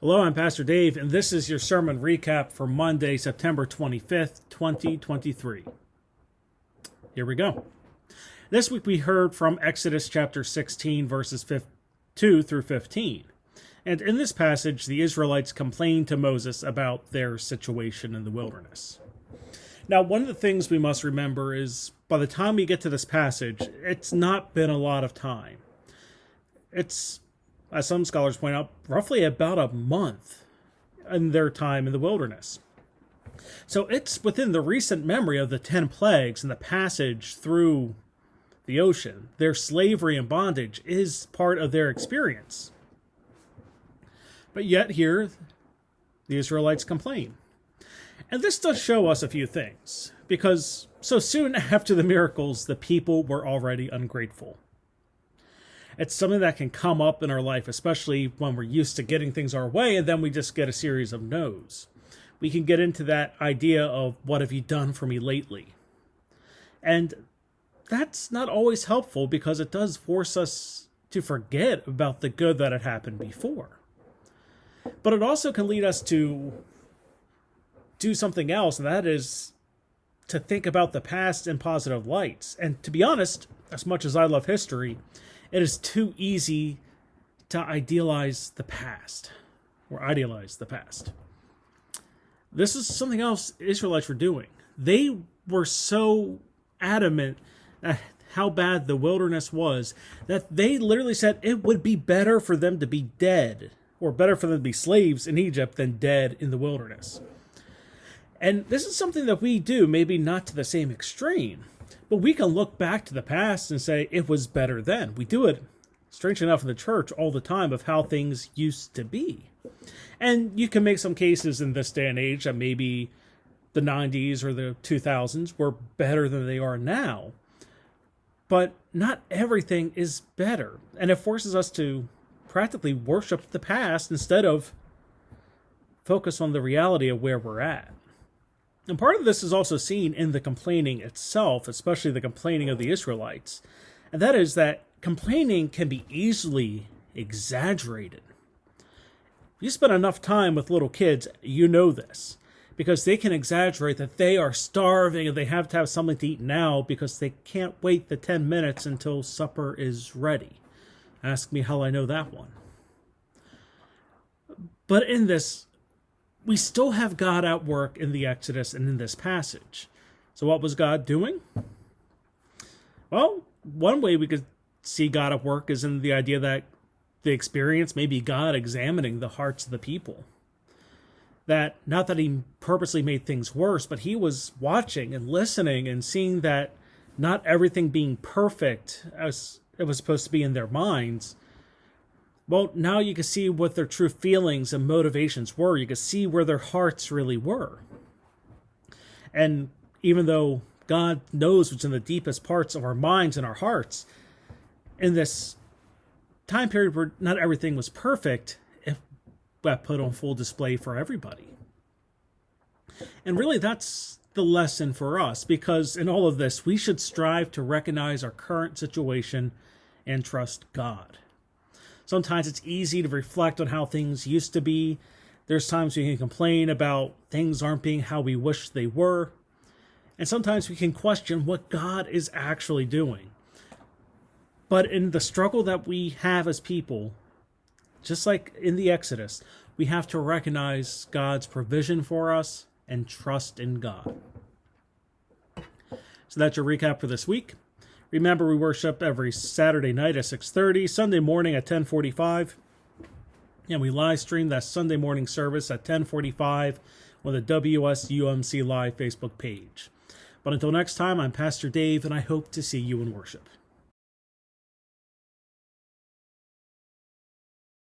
Hello, I'm Pastor Dave, and this is your sermon recap for Monday, September 25th, 2023. Here we go. This week we heard from Exodus chapter 16, verses 2 through 15. And in this passage, the Israelites complained to Moses about their situation in the wilderness. Now, one of the things we must remember is by the time we get to this passage, it's not been a lot of time. It's, as some scholars point out, roughly about a month in their time in the wilderness. So it's within the recent memory of the 10 plagues and the passage through the ocean. Their slavery and bondage is part of their experience. But yet here, the Israelites complain. And this does show us a few things, because so soon after the miracles, the people were already ungrateful. It's something that can come up in our life, especially when we're used to getting things our way and then we just get a series of no's. We can get into that idea of, what have you done for me lately? And that's not always helpful, because it does force us to forget about the good that had happened before. But it also can lead us to do something else, and that is to think about the past in positive lights. And to be honest, as much as I love history, it is too easy to idealize the past. This is something else Israelites were doing. They were so adamant at how bad the wilderness was that they literally said it would be better for them to be dead, or better for them to be slaves in Egypt than dead in the wilderness. And this is something that we do, maybe not to the same extreme, but we can look back to the past and say it was better then. We do it, strange enough, in the church all the time of how things used to be. And you can make some cases in this day and age that maybe the 90s or the 2000s were better than they are now. But not everything is better. And it forces us to practically worship the past instead of focus on the reality of where we're at. And part of this is also seen in the complaining itself, especially the complaining of the Israelites. And that is that complaining can be easily exaggerated. If you spend enough time with little kids, you know this, because they can exaggerate that they are starving and they have to have something to eat now because they can't wait the 10 minutes until supper is ready. Ask me how I know that one. But in this, we still have God at work in the Exodus and in this passage. So what was God doing? Well, one way we could see God at work is in the idea that the experience may be God examining the hearts of the people. That not that he purposely made things worse, but he was watching and listening and seeing that not everything being perfect as it was supposed to be in their minds. Well, now you can see what their true feelings and motivations were. You can see where their hearts really were. And even though God knows what's in the deepest parts of our minds and our hearts, in this time period where not everything was perfect, it got put on full display for everybody. And really that's the lesson for us, because in all of this, we should strive to recognize our current situation and trust God. Sometimes it's easy to reflect on how things used to be. There's times we can complain about things aren't being how we wish they were. And sometimes we can question what God is actually doing. But in the struggle that we have as people, just like in the Exodus, we have to recognize God's provision for us and trust in God. So that's your recap for this week. Remember, we worship every Saturday night at 6:30, Sunday morning at 10:45, and we live stream that Sunday morning service at 10:45 on the WSUMC Live Facebook page. But until next time, I'm Pastor Dave, and I hope to see you in worship.